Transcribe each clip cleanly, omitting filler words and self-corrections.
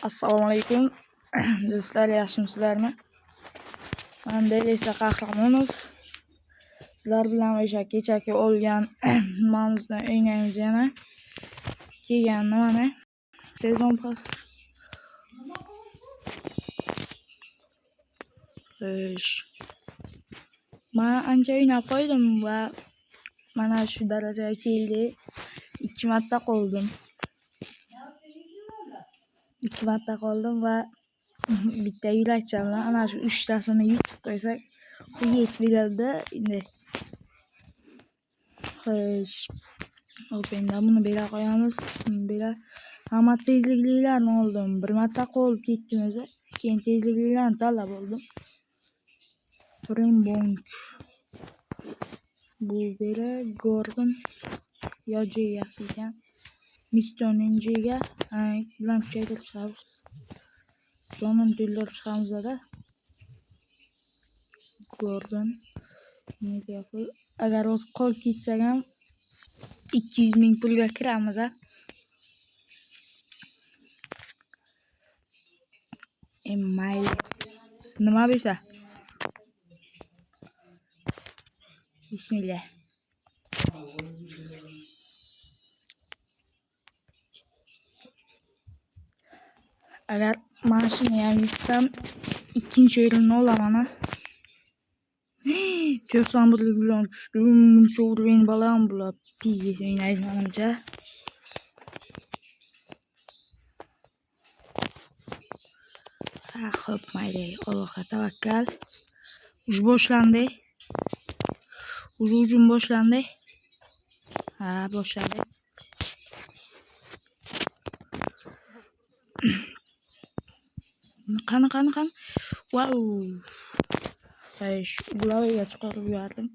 Assalomu alaykum do'stlar, yaxshimisizlarmi? Men Belisa Qahramonov. Sizlar bilan o'sha kechaki olgan nimamizni o'ynaymiz yana. Kelgan mana sezon pas. Men ancha o'ynab qo'ydim va mana shu darajaga keldi. 2 marta qoldim. 2 marta qoldim va bitta yurakcha bilan ana shu 3 tasini yutib qo'ysak, xuyet biladi endi. Xo'sh, Open'da buni bera qo'yamiz. Bera hamma tezliklilarni oldim. 1 marta qolib ketdim o'zi. Keyin tezliklilarni tanlab oldim. Frimbong. Bu bera Gordon yoji yaxshi ekan. Miston Ninjaga bilan kuchaytirib chiqamiz. Jonini to'ldirib chiqamiz-da. Gordon Mediaful. Agar o'zi qolib ketsak ham 200 ming pulga kiramiz-a. Mayli. Nima bo'lsa. Bismillah. Agar mana shuni ham yutsam, ikkinchi o'rinni olaman. 91 bilan tushdim. Buncha uровень baland bo'lib, pizdes o'ynaydi menimcha. Xo'p, mayli. Allohga tavakkal. Uj boshlandi. Hujum boshlandi. Boshlandi. Qani. Wow. Glavaga chiqarib yubordim.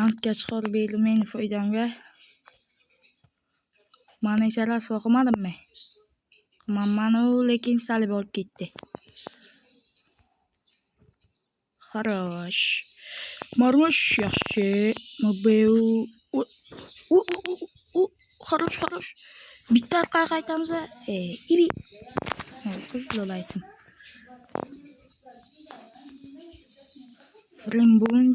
Antga chiqarib berdim meni foydamga. Mana esa rasvo qilmadimmi? Mani lekin salib olib ketdi. Xarosh. Marmush yaxshi. Mobeu. Xarosh. Bitta orqaga qaytamiz. Ibi. Qizil aytdim. Frimbong.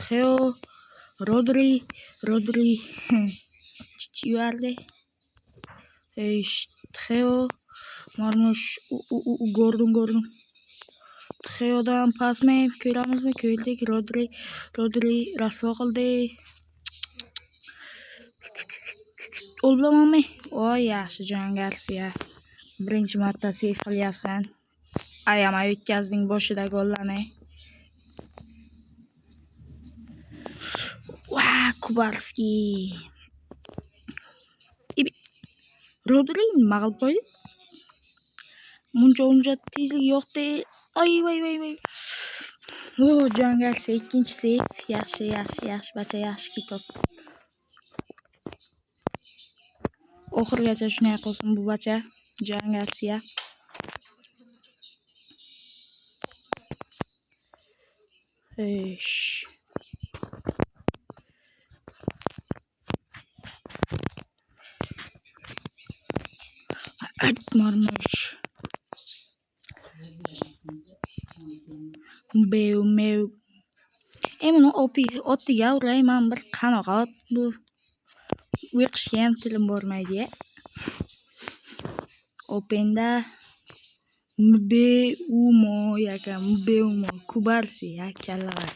Theo. Rodri. Chivardi. Theo. Marmush. Gordon. Theo'dan pasmi? Ko'ramizmi? Ko'rdik. Rodri rasvo qildi. O'lbamanmi? Voy, yaxshi Jon Garsiya. Birinchi marta seyf qilyapsan. Ayamay o'tkazding boshida gollarni. Kubarski. Rodri nima qilib qo'ydi? Muncha tezlik yo'qdi. Voy. Jon Garsiya ikkinchi seyf. Yaxshi, bacha yaxshi kitob. Oxirgacha shunday qolsin bu bacha. Jon Garsiya. Marmush. Meu. Buni ottiga urayman bir qanaqa ot bu. O'qishga ham tilim bormaydi. Open'da Mbeumo Kubarsi kallalar.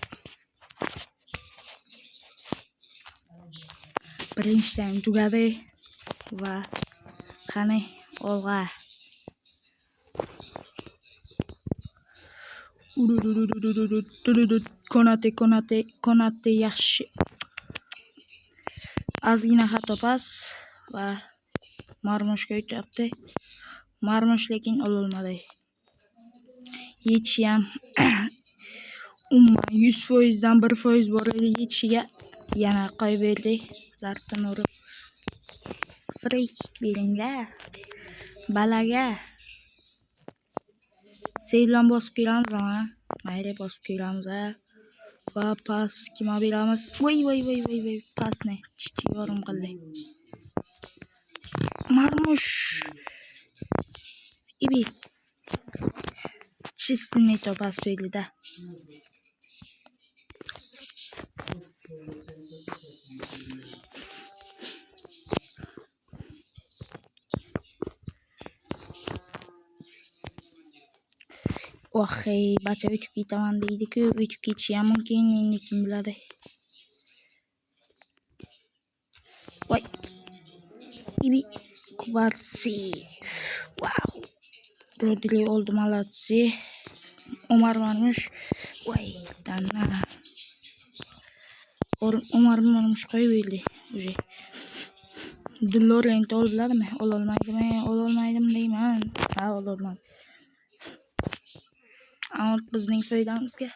Birinchi taym tugadi va qani olg'a. Konate yaxshi. Ozgina xato pas va Marmushga o'tyapti. Marmush lekin ololmadi. Yechishi ham 100%dan 1% bor edi yechishiga. Yana qo'yib berdi. Zartdan urib. Free kick beringlar. Balaga. Sevlan bosib kelamiz. Mayli bosib kelamiz. Va pas kime beramiz? Voy. Pas ne? Yorim qildi. Marmush. Ibi. Чистый то pas berdi-da. Bacha o'tib ketaman deydi-ku, o'tib ketishi ham mumkin, endi kim biladi. Voy. Ibi Kubarsi. Wow. Rodri oldu молодцы. Omar varmış. Voy, dana. Omar varmış qo'yib уже. Dilorent oldilarmi? Ololmaydimi deyman. Ha, ololmadi. Ama bizning foydamizga.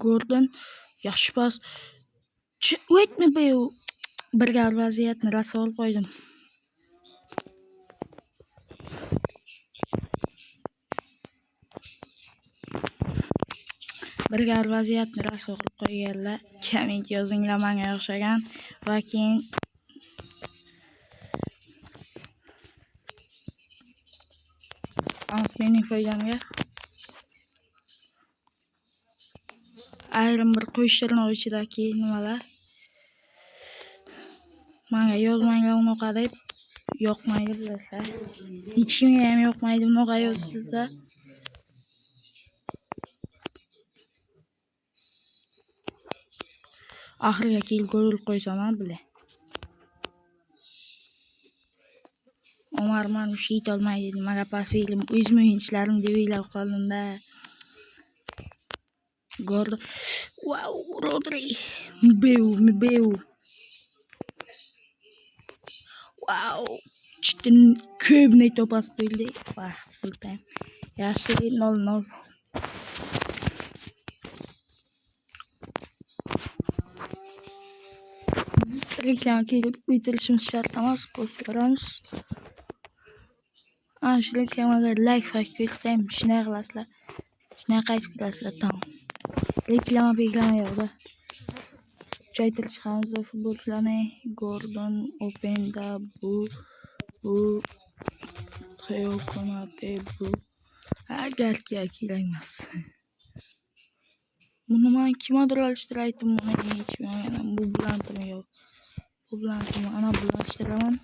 Gordon yaxshi pas. O'tmi bu? Birga vaziyatni rosa olib qo'ydim. Birga vaziyatni rosa olib qo'yganlar. Komment yozinglar menga o'xshagan va keyin mening foydamga ayrim bir qo'shtirnoq ichidagi nimalar menga yozmanglar unaqa deb yoqmaydi bilasizlar. Hech kimga ham yoqmaydi unaqa yozilsa. Oxiriga kelib gol qo'ysam ham bile. Omar men ush yetolmaydi nimaga pas berdim. O'zim o'yinchlarim deb o'ylab qoldim-da. Gordon. Wow, Rodri. Mbeu. Wow. Cidden köbne topas bildi. Vah, full time. Yaxshi 0-0. Reklama kelib bitirishimiz shart emas, ko'ramiz. Shu reklamaga like ko'rsatayim, shunday qilasizlar. Shunday qaytib kelasizlar, tamam. Reklama yo'qda. Kuchaytirib chiqamiz futbolchilarni. Gordon, Openda, bu Theo Konate, bu agar kerak emas. Buni men kimgadir alishtiraydim, buni hech bilmadim. Bu bilantimi yo'q. Bu bilantimi, ana bilashtiraman.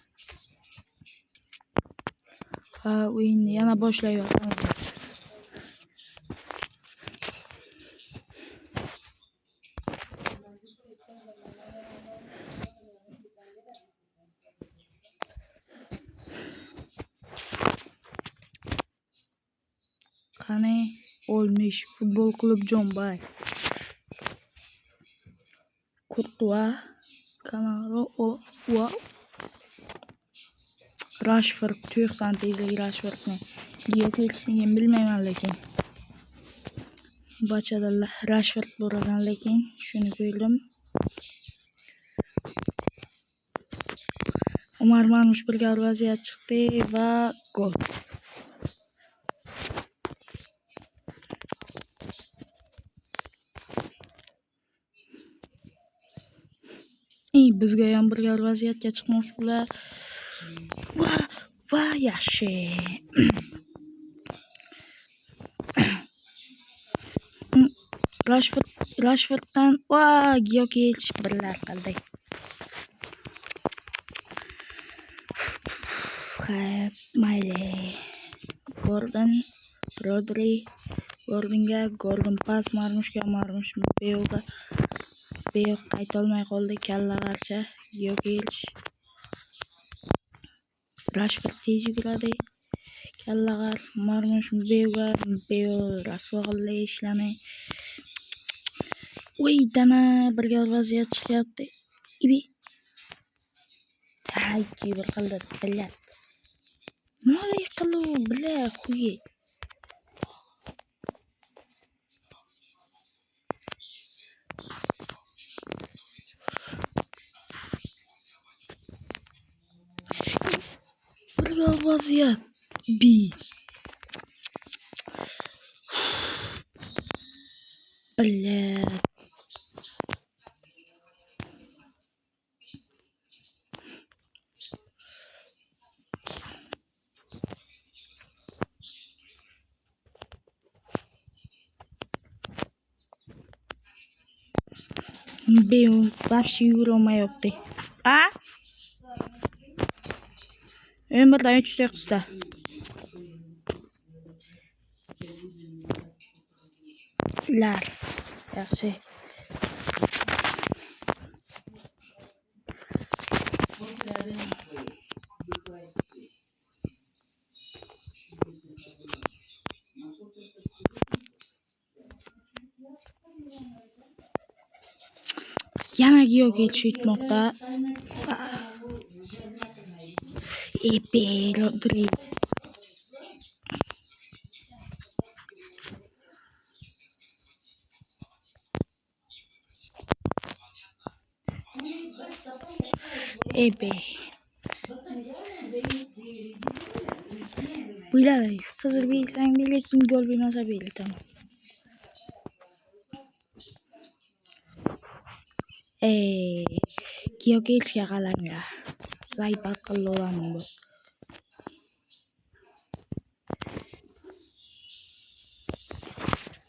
Ha, o'yinni yana boshlayapmiz. Qani olmuş futbol klub Jombay. Courtois, Canaro, wow. Rashford 90 tezlik Rashfordni liga kelishini bilmayman lekin. Bachada Rashford bo'ragan lekin shuni ko'rdim. Omar Marmush birga vaziyat chiqdi va gol. Bizga ham birga vaziyatga chiqmoqchi bular. Va yaxshi. Rashforddan Gyokelich birlar qildi. Mayli. Gordon, Rodri, Gordon pas Marmushga, Marmush Beyga. Bey qaytolmay qoldi, kalla qarcha. Gyokelich. Rashford tez yuguradi. Kalla Marmush Beyga, rasvo qildi, ishlamay. Dana birga vaziyat chiqyapti. Ibi. Ikki bir qildi, billat. Nima qildi u, bila, xuyi. Birga vaziyat. Bile. Benim başı yorulma yoktu. Ömürden 3 dakika. Lar. Yaxşı. Yemek yok hiç yutmakta. Epey oturayım. Epey. Buylar kızıl bir sen bile kim gol bir nasıl bilir tamam. Yok hiç yakalamıyor. Zayıf akıllı olan bu.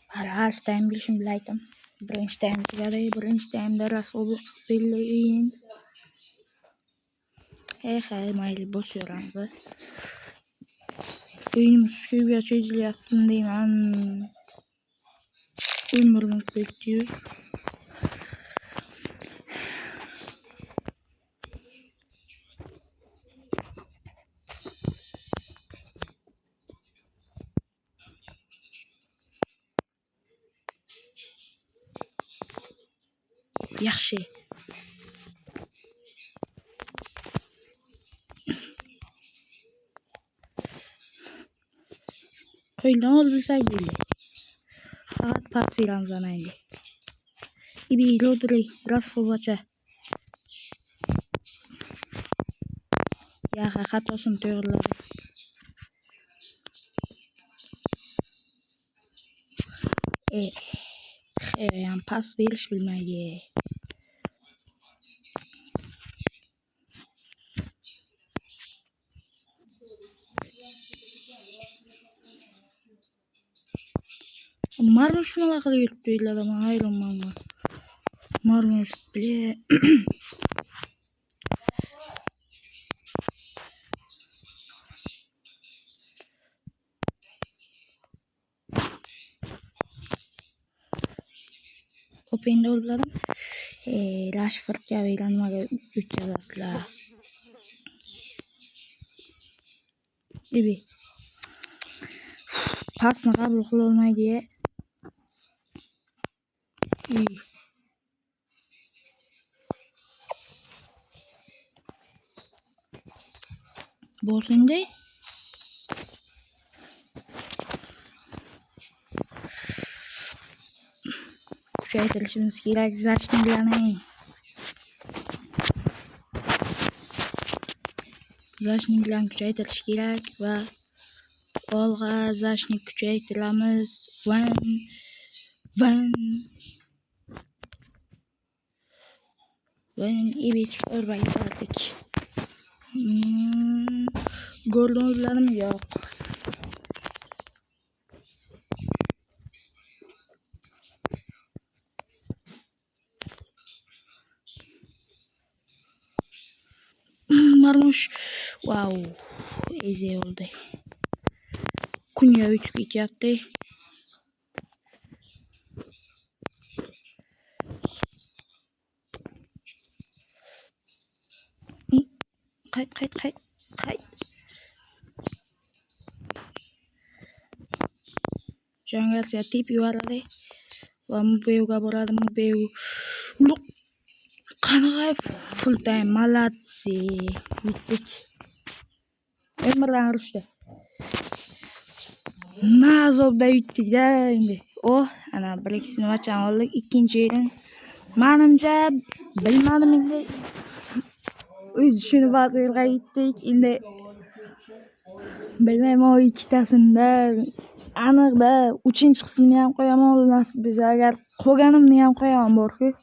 Halftime bilişim bilaydım. Birinci time çıkarayım. Birinci time'da rast olup belli mayli boş yorandı. Oyunumuz gibi açıcı yaptım diyeyim an. Ömrümüz bekliyor. Yaxşı. Koy ne olursa geliyor. Fakat pas filan zanaydı. İbi Rodri raz fobaça. Ya hakat olsun diyorlar. Yani pas veriş bilmeydi. Marmuş mu lakada yürüttüydü adama hayır olmam var. Marmuş bile. Open oldularım. Rashford ya ilanmaga 3 yazasla. İbi. Pasını kabul kılolmay diye. İyi. Bolsun değil. Kuşaytılışımız gerek zaçını bilanay. Zaçını bilan kuşaytılış gerek ve olga zaçını kuşaytılamiz. Ben iyi çorbayı verdik. Gordonlarım yok. Marmuş. Wow. Easy oldu. Kunya 3 bit yaptı. Kayıt. Jangan saya tipi warade. Mubeu gaborada mubeu. Look. Kanka full time malatsi. Bittik. Ömürden arıştı. Nazobda bittik de indi. Oh ana bir ikisini açan olduk. İkinci yerin. Manımca bilmedim indi. Öz şunu bazı yılga gittik. Indi. Bilmem o ikitasında aniqda 3-qismini ham qo'yaman, nasib bo'lsa. Agar qolganimni ham qo'yaman bor-ku.